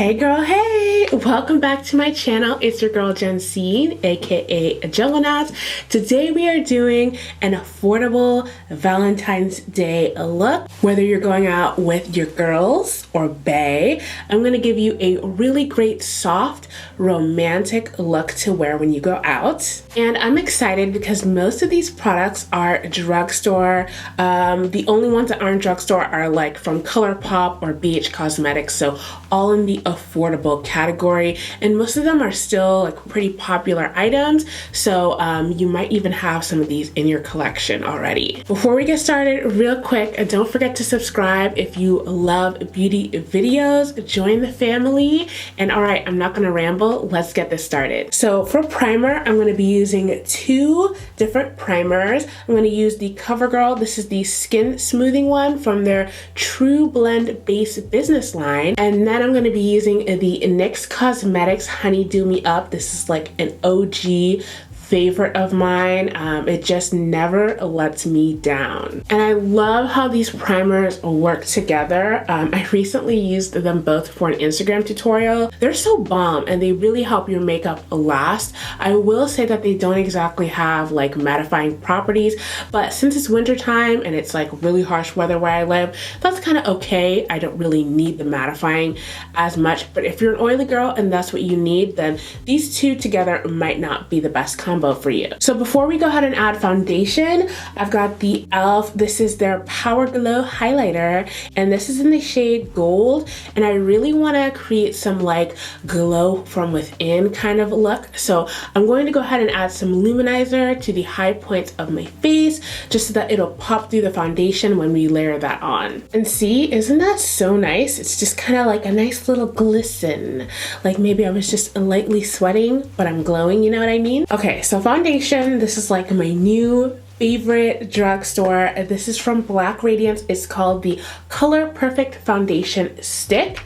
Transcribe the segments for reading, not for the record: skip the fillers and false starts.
Hey girl, hey! Welcome back to my channel. It's your girl Jensine, aka Jellinas. Today we are doing an affordable Valentine's Day look. Whether you're going out with your girls or bae, I'm gonna give you a really great, soft, romantic look to wear when you go out. And I'm excited because most of these products are drugstore. The only ones that aren't drugstore are like from ColourPop or BH Cosmetics, so all in the affordable category, and most of them are still like pretty popular items, so you might even have some of these in your collection already. Before we get started, real quick, don't forget to subscribe if you love beauty videos. Join the family. And all right, I'm not gonna ramble, let's get this started. So for primer, I'm gonna be using two different primers. I'm gonna use the Covergirl. This is the skin smoothing one from their Trublend base business line, and then I'm gonna be using the NYX Cosmetics Honey Dew Me Up. This is like an OG favorite of mine. It just never lets me down. And I love how these primers work together. I recently used them both for an Instagram tutorial. They're so bomb and they really help your makeup last. I will say that they don't exactly have like mattifying properties, but since it's winter time and it's like really harsh weather where I live, that's kind of okay. I don't really need the mattifying as much, but if you're an oily girl and that's what you need, then these two together might not be the best combo for you. So before we go ahead and add foundation, I've got the e.l.f. This is their Power Glow highlighter, and this is in the shade Gold, and I really want to create some like glow from within kind of look. So I'm going to go ahead and add some luminizer to the high points of my face just so that it'll pop through the foundation when we layer that on. And see, isn't that so nice? It's just kind of like a nice little glisten. Like maybe I was just lightly sweating, but I'm glowing, you know what I mean? Okay, so foundation, this is like my new favorite drugstore. This is from Radiance. It's called the Color Perfect Foundation Stick.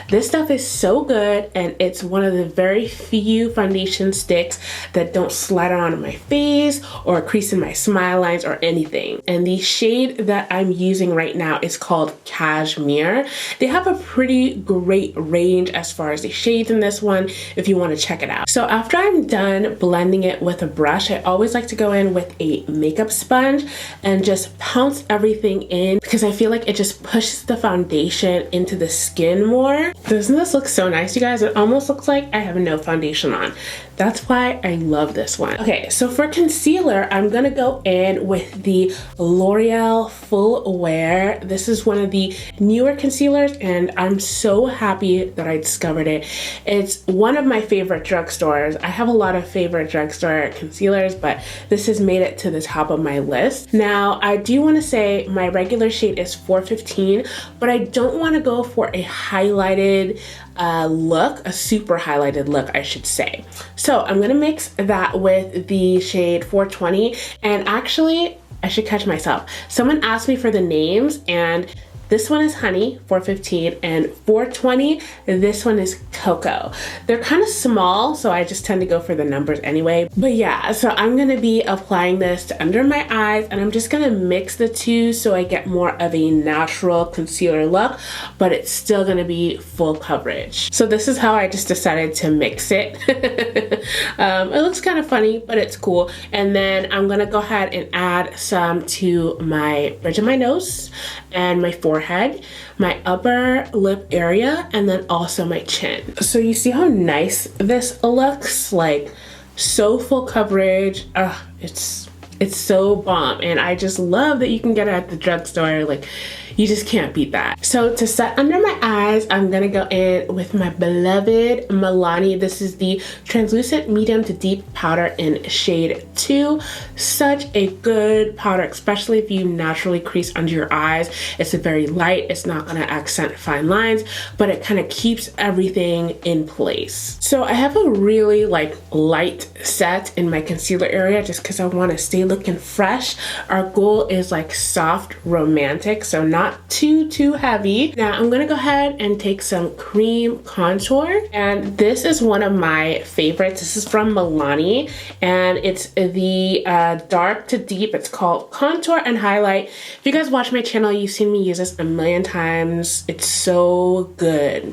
This stuff is so good, and it's one of the very few foundation sticks that don't slide on my face or crease in my smile lines or anything. And the shade that I'm using right now is called Cashmere. They have a pretty great range as far as the shades in this one if you want to check it out. So after I'm done blending it with a brush, I always like to go in with a makeup sponge and just pounce everything in because I feel like it just pushes the foundation into the skin more. Doesn't this look so nice, you guys? It almost looks like I have no foundation on. That's why I love this one. Okay, so for concealer, I'm gonna go in with the L'Oreal Full Wear. This is one of the newer concealers, and I'm so happy that I discovered it. It's one of my favorite drugstores. I have a lot of favorite drugstore concealers, but this has made it to the top of my list. Now, I do wanna say my regular shade is 415, but I don't wanna go for a highlighted look, a super highlighted look, I should say. So I'm gonna mix that with the shade 420, and actually, I should catch myself. Someone asked me for the names, and this one is Honey, 415, and 420, this one is Cocoa. They're kind of small, so I just tend to go for the numbers anyway. But yeah, so I'm gonna be applying this to under my eyes, and I'm just gonna mix the two so I get more of a natural concealer look, but it's still gonna be full coverage. So this is how I just decided to mix it. It looks kind of funny, but it's cool. And then I'm gonna go ahead and add some to my bridge of my nose and my forehead, my upper lip area, and then also my chin. So you see how nice this looks? Like so full coverage. It's so bomb, and I just love that you can get it at the drugstore. Like, you just can't beat that. So to set under my eyes, I'm gonna go in with my beloved Milani. This is the translucent medium to deep powder in shade 2. Such a good powder, especially if you naturally crease under your eyes. It's a very light, it's not gonna accent fine lines, but it kind of keeps everything in place. So I have a really like light set in my concealer area just because I want to stay looking fresh. Our goal is like soft romantic, so not too heavy. Now I'm gonna go ahead and take some cream contour, and this is one of my favorites. This is from Milani, and it's the dark to deep. It's called Contour and Highlight. If you guys watch my channel, you've seen me use this a million times. It's so good.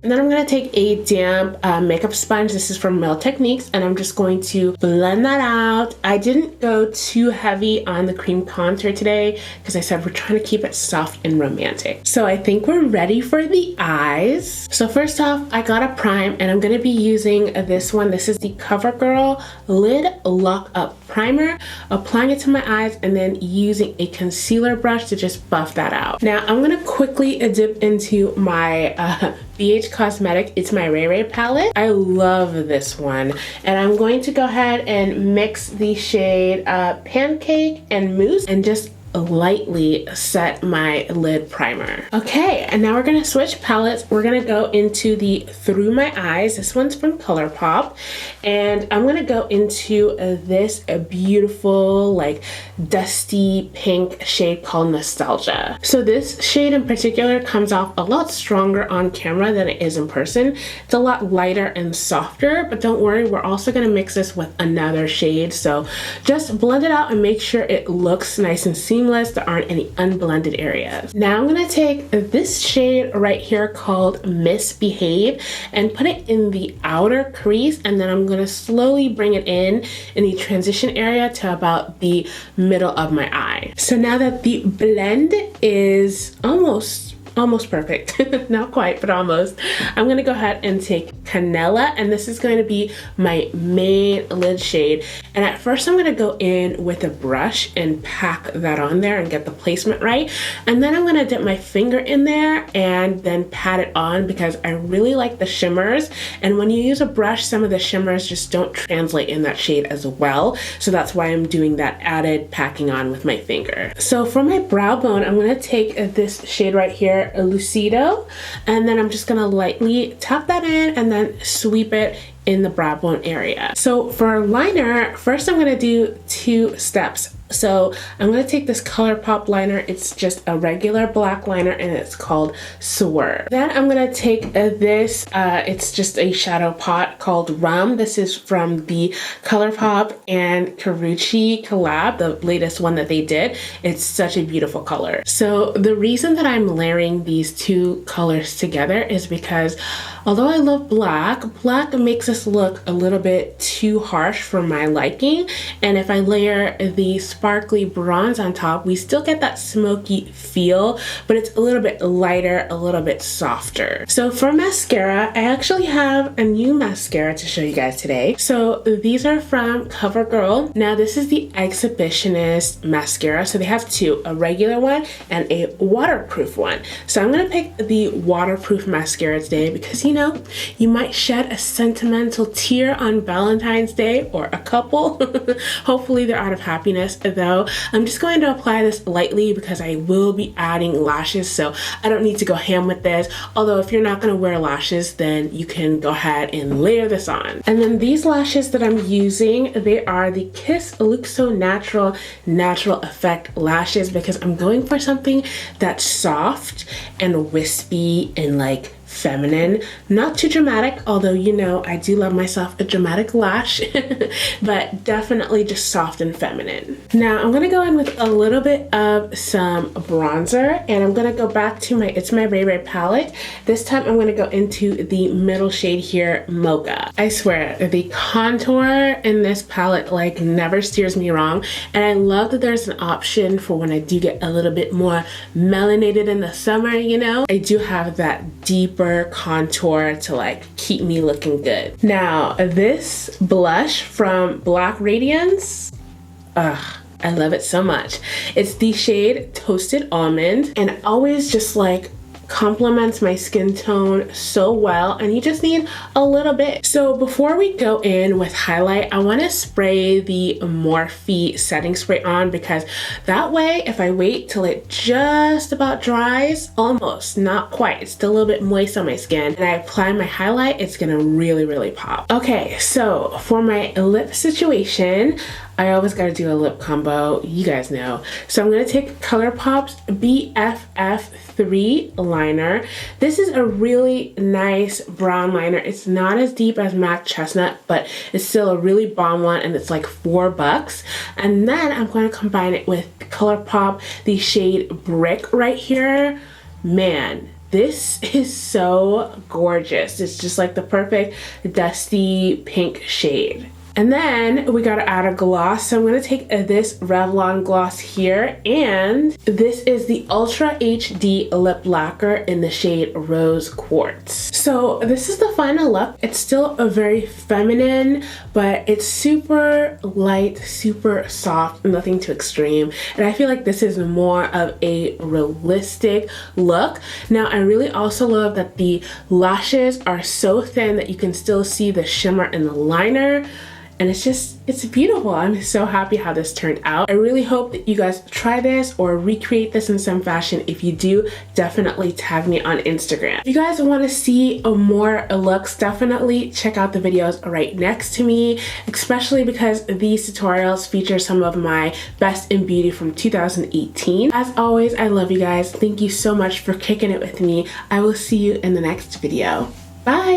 And then I'm going to take a damp makeup sponge. This is from Real Techniques, and I'm just going to blend that out. I didn't go too heavy on the cream contour today because I said we're trying to keep it soft and romantic. So I think we're ready for the eyes. So first off, I got a prime, and I'm going to be using this one. This is the Covergirl Lid Lock Up Primer. Applying it to my eyes and then using a concealer brush to just buff that out. Now I'm going to quickly dip into my BH Cosmetic. It's my Ray Ray palette. I love this one, and I'm going to go ahead and mix the shade Pancake and Mousse and just lightly set my lid primer. Okay, and now we're gonna switch palettes. We're gonna go into the Through My Eyes. This one's from ColourPop, and I'm gonna go into this beautiful like dusty pink shade called Nostalgia. So this shade in particular comes off a lot stronger on camera than it is in person. It's a lot lighter and softer, but don't worry, we're also gonna mix this with another shade. So just blend it out and make sure it looks nice and seamless. There aren't any unblended areas. Now I'm gonna take this shade right here called Misbehave and put it in the outer crease, and then I'm gonna slowly bring it in the transition area to about the middle of my eye. So now that the blend is almost perfect, not quite, but almost, I'm gonna go ahead and take Canela, and this is going to be my main lid shade. And at first I'm gonna go in with a brush and pack that on there and get the placement right, and then I'm gonna dip my finger in there and then pat it on because I really like the shimmers, and when you use a brush, some of the shimmers just don't translate in that shade as well, so that's why I'm doing that added packing on with my finger. So for my brow bone, I'm gonna take this shade right here, Lucido, and then I'm just gonna lightly tap that in and then sweep it in the brow bone area. So for liner, first I'm gonna do 2 steps. So I'm gonna take this ColourPop liner. It's just a regular black liner and it's called Swerve. Then I'm gonna take this, it's just a shadow pot called Rum. This is from the ColourPop and Karrueche collab, the latest one that they did. It's such a beautiful color. So the reason that I'm layering these 2 colors together is because although I love black, black makes us look a little bit too harsh for my liking. And if I layer the sparkly bronze on top, we still get that smoky feel, but it's a little bit lighter, a little bit softer. So for mascara, I actually have a new mascara to show you guys today. So these are from CoverGirl. Now this is the Exhibitionist mascara. So they have 2, a regular one and a waterproof one. So I'm gonna pick the waterproof mascara today because you know, you might shed a sentimental tear on Valentine's Day, or a couple. Hopefully they're out of happiness though. I'm just going to apply this lightly because I will be adding lashes, so I don't need to go ham with this. Although if you're not going to wear lashes, then you can go ahead and layer this on. And then these lashes that I'm using, they are the Kiss Luxo Natural Effect lashes because I'm going for something that's soft and wispy and like feminine, not too dramatic, although you know I do love myself a dramatic lash, but definitely just soft and feminine. Now I'm gonna go in with a little bit of some bronzer, and I'm gonna go back to it's my Ray Ray palette. This time I'm gonna go into the middle shade here, Mocha. I swear the contour in this palette like never steers me wrong, and I love that there's an option for when I do get a little bit more melanated in the summer, you know. I do have that deeper contour to like keep me looking good. Now this blush from Black Radiance, I love it so much. It's the shade Toasted Almond, and it always just like complements my skin tone so well, and you just need a little bit. So before we go in with highlight, I want to spray the Morphe setting spray on, because that way if I wait till it just about dries, almost, not quite, it's still a little bit moist on my skin, and I apply my highlight, it's gonna really pop. Okay, so for my lip situation, I always gotta do a lip combo, you guys know. So I'm gonna take ColourPop's BFF3 liner. This is a really nice brown liner. It's not as deep as MAC Chestnut, but it's still a really bomb one, and it's like $4. And then I'm gonna combine it with ColourPop, the shade Brick right here. Man, this is so gorgeous. It's just like the perfect dusty pink shade. And then we gotta add a gloss. So I'm gonna take this Revlon gloss here, and this is the Ultra HD Lip Lacquer in the shade Rose Quartz. So this is the final look. It's still a very feminine, but it's super light, super soft, nothing too extreme. And I feel like this is more of a realistic look. Now, I really also love that the lashes are so thin that you can still see the shimmer in the liner. And it's beautiful. I'm so happy how this turned out. I really hope that you guys try this or recreate this in some fashion. If you do, definitely tag me on Instagram. If you guys want to see more looks, definitely check out the videos right next to me, especially because these tutorials feature some of my best in beauty from 2018. As always, I love you guys. Thank you so much for kicking it with me. I will see you in the next video. Bye!